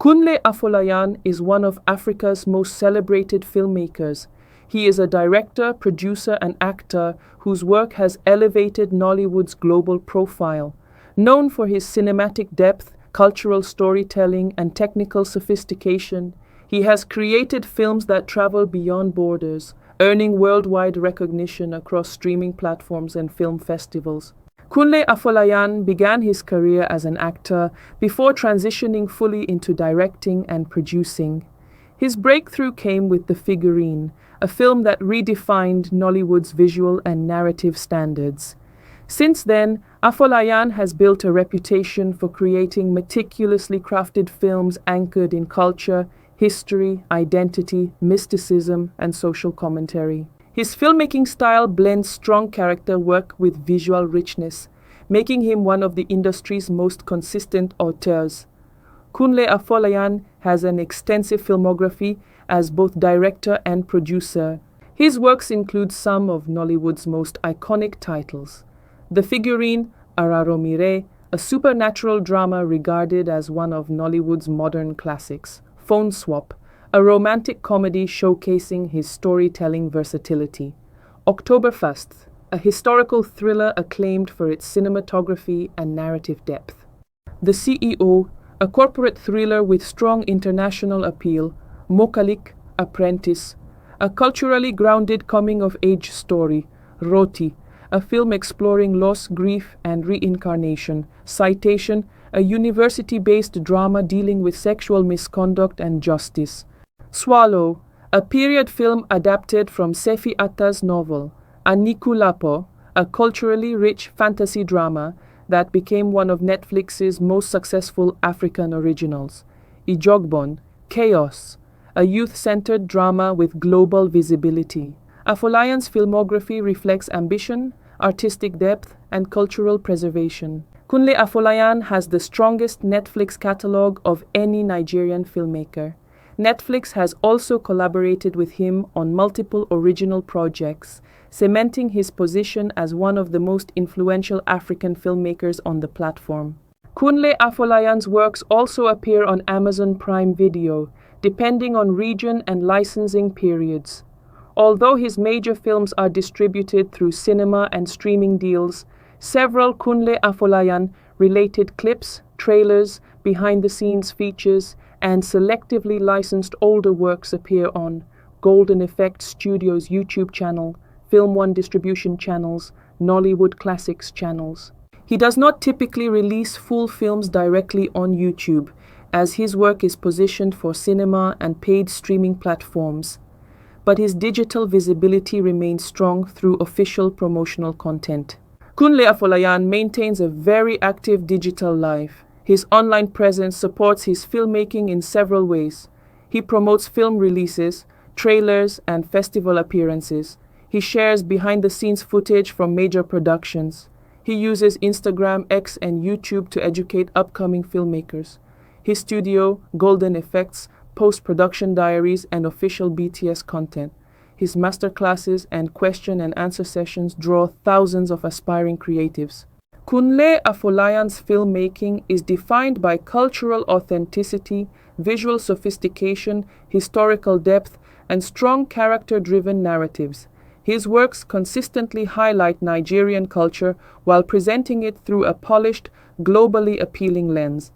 Kunle Afolayan is one of Africa's most celebrated filmmakers. He is a director, producer, and actor whose work has elevated Nollywood's global profile. Known for his cinematic depth, cultural storytelling, and technical sophistication, he has created films that travel beyond borders, earning worldwide recognition across streaming platforms and film festivals. Kunle Afolayan began his career as an actor before transitioning fully into directing and producing. His breakthrough came with The Figurine, a film that redefined Nollywood's visual and narrative standards. Since then, Afolayan has built a reputation for creating meticulously crafted films anchored in culture, history, identity, mysticism, and social commentary. His filmmaking style blends strong character work with visual richness, making him one of the industry's most consistent auteurs. Kunle Afolayan has an extensive filmography as both director and producer. His works include some of Nollywood's most iconic titles: The Figurine, Araromire, a supernatural drama regarded as one of Nollywood's modern classics; Phone Swap, a romantic comedy showcasing his storytelling versatility; October 1st, a historical thriller acclaimed for its cinematography and narrative depth; The CEO, a corporate thriller with strong international appeal; Mokalik, Apprentice, a culturally grounded coming-of-age story; Roti, a film exploring loss, grief, and reincarnation; Citation, a university-based drama dealing with sexual misconduct and justice; Swallow, a period film adapted from Sefi Atta's novel; Anikulapo, a culturally rich fantasy drama that became one of Netflix's most successful African originals; Ijogbon, Chaos, a youth-centered drama with global visibility. Afolayan's filmography reflects ambition, artistic depth, and cultural preservation. Kunle Afolayan has the strongest Netflix catalog of any Nigerian filmmaker. Netflix has also collaborated with him on multiple original projects, cementing his position as one of the most influential African filmmakers on the platform. Kunle Afolayan's works also appear on Amazon Prime Video, depending on region and licensing periods. Although his major films are distributed through cinema and streaming deals, several Kunle Afolayan related clips, trailers, behind-the-scenes features, and selectively licensed older works appear on Golden Effect Studios' YouTube channel, Film One distribution channels, Nollywood Classics channels. He does not typically release full films directly on YouTube, as his work is positioned for cinema and paid streaming platforms, but his digital visibility remains strong through official promotional content. Kunle Afolayan maintains a very active digital life. His online presence supports his filmmaking in several ways. He promotes film releases, trailers, and festival appearances. He shares behind-the-scenes footage from major productions. He uses Instagram, X, and YouTube to educate upcoming filmmakers. His studio, Golden Effects, post-production diaries, and official BTS content. His masterclasses and question and answer sessions draw thousands of aspiring creatives. Kunle Afolayan's filmmaking is defined by cultural authenticity, visual sophistication, historical depth, and strong character-driven narratives. His works consistently highlight Nigerian culture while presenting it through a polished, globally appealing lens.